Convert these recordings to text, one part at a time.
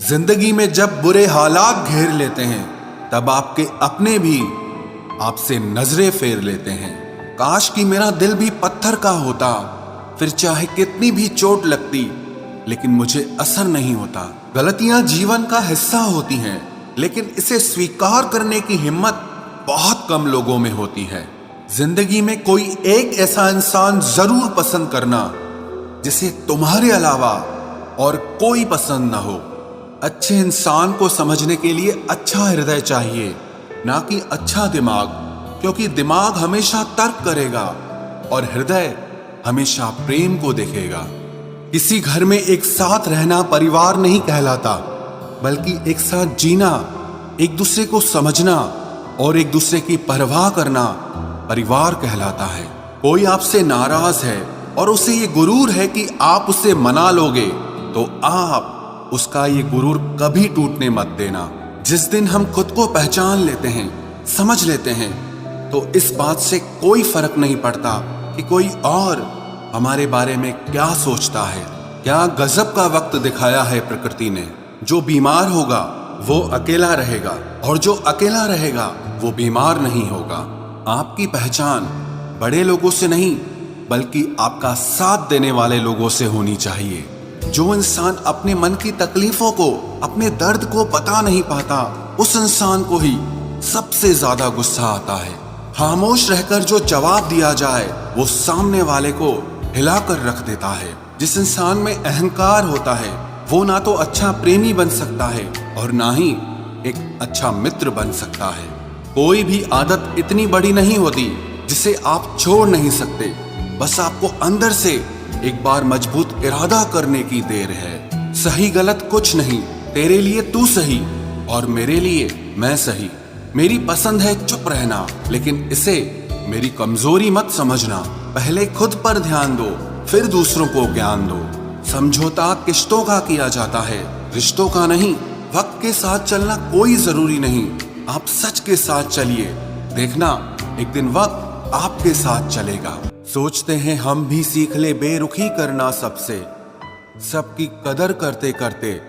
जिंदगी में जब बुरे हालात घेर लेते हैं तब आपके अपने भी आपसे नजरें फेर लेते हैं। काश कि मेरा दिल भी पत्थर का होता, फिर चाहे कितनी भी चोट लगती लेकिन मुझे असर नहीं होता। गलतियां जीवन का हिस्सा होती हैं, लेकिन इसे स्वीकार करने की हिम्मत बहुत कम लोगों में होती है। जिंदगी में कोई एक ऐसा इंसान जरूर पसंद करना जिसे तुम्हारे अलावा और कोई पसंद ना हो। अच्छे इंसान को समझने के लिए अच्छा हृदय चाहिए, ना कि अच्छा दिमाग, क्योंकि दिमाग हमेशा तर्क करेगा और हृदय हमेशा प्रेम को देखेगा। किसी घर में एक साथ रहना परिवार नहीं कहलाता, बल्कि एक साथ जीना, एक दूसरे को समझना और एक दूसरे की परवाह करना परिवार कहलाता है। कोई आपसे नाराज है और उसे ये गुरूर है कि आप उसे मना लोगे, तो आप उसका ये गुरूर कभी टूटने मत देना। जिस दिन हम खुद को पहचान लेते हैं, समझ लेते हैं, तो इस बात से कोई फर्क नहीं पड़ता कि कोई और हमारे बारे में क्या सोचता है। क्या गजब का वक्त दिखाया है प्रकृति ने। जो बीमार होगा वो अकेला रहेगा, और जो अकेला रहेगा वो बीमार नहीं होगा। आपकी पहचान बड़े लोगों से नहीं, बल्कि आपका साथ देने वाले लोगों से होनी चाहिए। जो इंसान अपने मन की तकलीफों को, अपने दर्द को बता नहीं पाता, उस इंसान को ही सबसे ज्यादा गुस्सा आता है। खामोश रहकर जो जवाब दिया जाए वो सामने वाले को हिलाकर रख देता है। जिस इंसान में अहंकार होता है वो ना तो अच्छा प्रेमी बन सकता है और ना ही एक अच्छा मित्र बन सकता है। कोई भी आदत इतनी बड़ी नहीं होती जिसे आप छोड़ नहीं सकते, बस आपको अंदर से एक बार मजबूत इरादा करने की देर है। सही गलत कुछ नहीं, तेरे लिए तू सही और मेरे लिए मैं सही। मेरी पसंद है चुप रहना, लेकिन इसे मेरी कमजोरी मत समझना। पहले खुद पर ध्यान दो, फिर दूसरों को ज्ञान दो। समझौता किश्तों का किया जाता है, रिश्तों का नहीं। वक्त के साथ चलना कोई जरूरी नहीं, आप सच के साथ चलिए, देखना एक दिन वक्त आपके साथ चलेगा। सोचते हैं हम भी सीख ले बेरुखी करना सबसे, सबकी कदर करते करते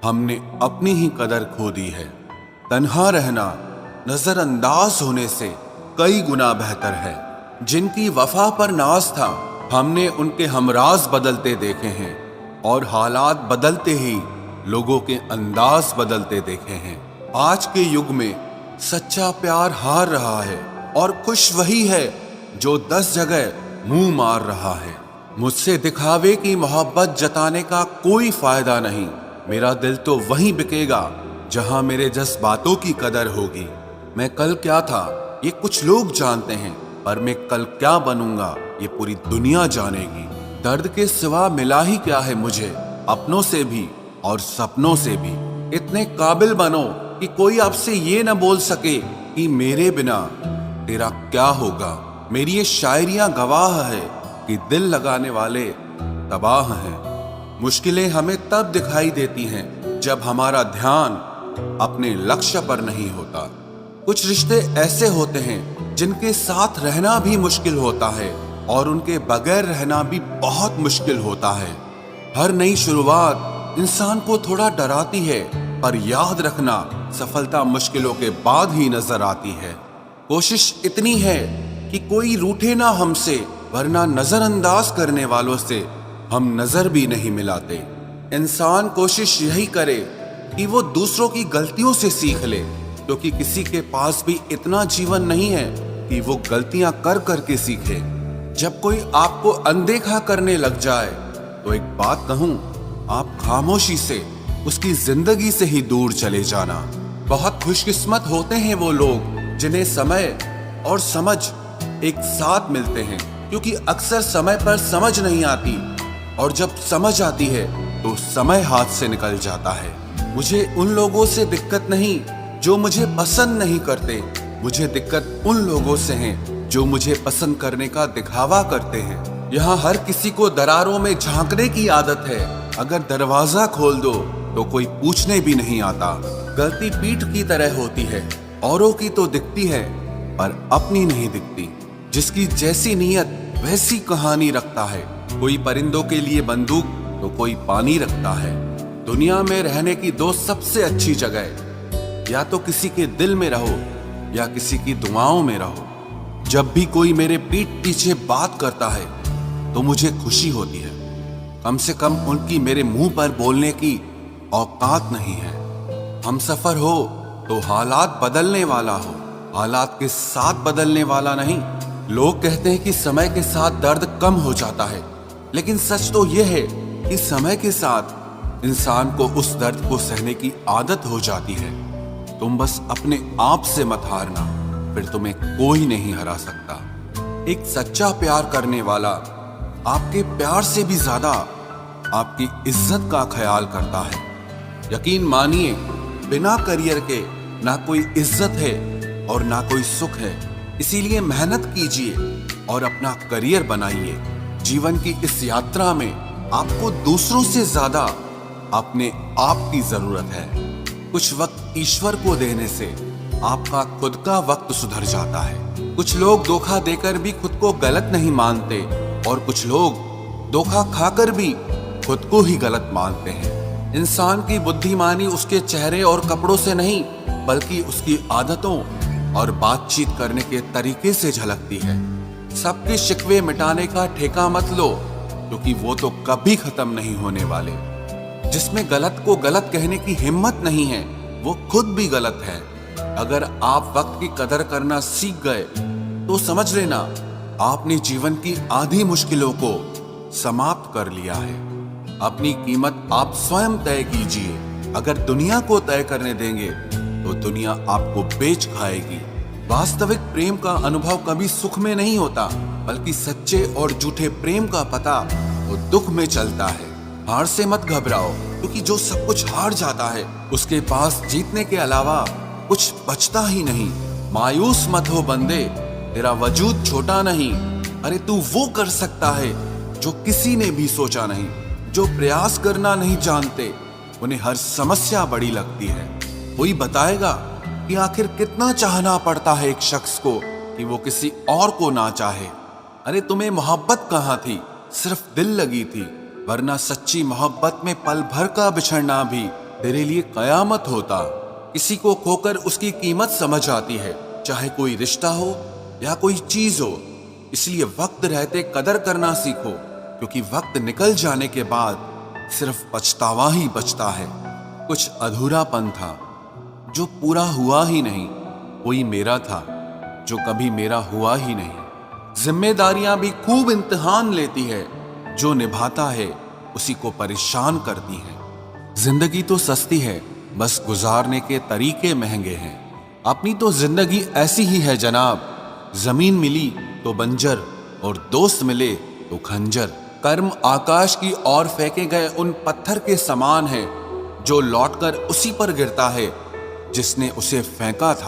हमने अपनी ही कदर खो दी है। तन्हा रहना नजरअंदाज होने से कई गुना बेहतर है। जिनकी वफा पर नाज था, हमने उनके हमराज बदलते देखे हैं, और हालात बदलते ही लोगों के अंदाज बदलते देखे हैं। आज के युग में सच्चा प्यार हार रहा है, और खुश वही है जो 10 जगह मुंह मार रहा है। मुझसे दिखावे की मोहब्बत जताने का कोई फायदा नहीं। मेरा दिल तो वहीं बिकेगा जहां मेरे जज्बातों की कदर होगी। मैं कल क्या था ये कुछ लोग जानते हैं, पर मैं कल क्या बनूंगा ये पूरी दुनिया जानेगी। दर्द के सिवा मिला ही क्या है मुझे, अपनों से भी और सपनों से भी। इतने काबिल बनो कि कोई आपसे ये न बोल सके कि मेरे बिना तेरा क्या होगा। मेरी ये शायरियां गवाह है कि दिल लगाने वाले तबाह हैं। मुश्किलें हमें तब दिखाई देती हैं जब हमारा ध्यान अपने लक्ष्य पर नहीं होता। कुछ रिश्ते ऐसे होते हैं जिनके साथ रहना भी मुश्किल होता है, और उनके बगैर रहना भी बहुत मुश्किल होता है। हर नई शुरुआत इंसान को थोड़ा डराती है, पर याद रखना सफलता मुश्किलों के बाद ही नजर आती है। कोशिश इतनी है कि कोई रूठे ना हमसे, वरना नजरअंदाज करने वालों से हम नजर भी नहीं मिलाते। इंसान कोशिश यही करे कि वो दूसरों की गलतियों से सीख ले, क्योंकि किसी के पास भी इतना जीवन नहीं है कि वो गलतियां कर करके सीखे। जब कोई आपको अनदेखा करने लग जाए तो एक बात कहूं, आप खामोशी से उसकी जिंदगी से ही दूर चले जाना। बहुत खुशकिस्मत होते हैं वो लोग जिन्हें समय और समझ एक साथ मिलते हैं, क्योंकि अक्सर समय पर समझ नहीं आती, और जब समझ आती है तो समय हाथ से निकल जाता है। मुझे उन लोगों से दिक्कत नहीं जो मुझे पसंद नहीं करते, मुझे दिक्कत उन लोगों से है जो मुझे पसंद करने का दिखावा करते हैं। यहाँ हर किसी को दरारों में झांकने की आदत है, अगर दरवाजा खोल दो तो कोई पूछने भी नहीं आता। गलती पीठ की तरह होती है, औरों की तो दिखती है पर अपनी नहीं दिखती। जिसकी जैसी नीयत वैसी कहानी रखता है। कोई परिंदों के लिए बंदूक तो कोई पानी रखता है। दुनिया में रहने की दो सबसे अच्छी जगह, या तो किसी के दिल में रहो या किसी की दुआओं में रहो। जब भी कोई मेरे पीठ पीछे बात करता है तो मुझे खुशी होती है। कम से कम उनकी मेरे मुंह पर बोलने की औकात नहीं है। हमसफर हो तो हालात बदलने वाला हो, हालात के साथ बदलने वाला नहीं। लोग कहते हैं कि समय के साथ दर्द कम हो जाता है, लेकिन सच तो यह है कि समय के साथ इंसान को उस दर्द को सहने की आदत हो जाती है। तुम बस अपने आप से मत हारना, फिर तुम्हें कोई नहीं हरा सकता। एक सच्चा प्यार करने वाला आपके प्यार से भी ज्यादा आपकी इज्जत का ख्याल करता है। यकीन मानिए, बिना करियर के ना कोई इज्जत है और ना कोई सुख है। इसीलिए मेहनत कीजिए और अपना करियर बनाइए। जीवन की इस यात्रा में आपको दूसरों से ज्यादा अपने आप की जरूरत है। कुछ वक्त ईश्वर को देने से आपका खुद का वक्त सुधर जाता है। कुछ लोग धोखा देकर भी खुद को गलत नहीं मानते और कुछ लोग धोखा खाकर भी खुद को ही गलत मानते हैं। इंसान की बुद्धिमानी उसके चेहरे और कपड़ों से नहीं, बल्कि उसकी आदतों और बातचीत करने के तरीके से झलकती है। सबके शिकवे मिटाने का ठेका मत लो, क्योंकि वो तो कभी खत्म नहीं होने वाले। जिसमें गलत को गलत कहने की हिम्मत नहीं है, वो खुद भी गलत है। अगर आप वक्त की कदर करना सीख गए तो समझ लेना आपने जीवन की आधी मुश्किलों को समाप्त कर लिया है। अपनी कीमत आप स्वयं तय कीजिए। अगर दुनिया को तय करने देंगे तो दुनिया आपको बेच खाएगी। वास्तविक प्रेम का अनुभव कभी सुख में नहीं होता, बल्कि सच्चे और झूठे प्रेम का पता वो दुख में चलता है। हार से मत घबराओ, क्योंकि जो सब कुछ हार जाता है उसके पास जीतने के अलावा कुछ बचता ही नहीं। मायूस मत हो बंदे, तेरा वजूद छोटा नहीं। अरे तू वो कर सकता है जो किसी ने भी सोचा नहीं। जो प्रयास करना नहीं जानते उन्हें हर समस्या बड़ी लगती है। कोई बताएगा कि आखिर कितना चाहना पड़ता है एक शख्स को कि वो किसी और को ना चाहे। अरे तुम्हें मोहब्बत कहाँ थी, सिर्फ दिल लगी थी, वरना सच्ची मोहब्बत में पल भर का बिछड़ना भी तेरे लिए कयामत होता। किसी को खोकर उसकी कीमत समझ आती है, चाहे कोई रिश्ता हो या कोई चीज हो। इसलिए वक्त रहते कदर करना सीखो, क्योंकि वक्त निकल जाने के बाद सिर्फ पछतावा ही बचता है। कुछ अधूरापन था जो पूरा हुआ ही नहीं, कोई मेरा था जो कभी मेरा हुआ ही नहीं। जिम्मेदारियां भी खूब इम्तिहान लेती है, जो निभाता है उसी को परेशान करती है। जिंदगी तो सस्ती है, बस गुजारने के तरीके महंगे हैं। अपनी तो जिंदगी ऐसी ही है जनाब, जमीन मिली तो बंजर और दोस्त मिले तो खंजर। कर्म आकाश की ओर फेंके गए उन पत्थर के समान है, जो लौटकर उसी पर गिरता है जिसने उसे फेंका था।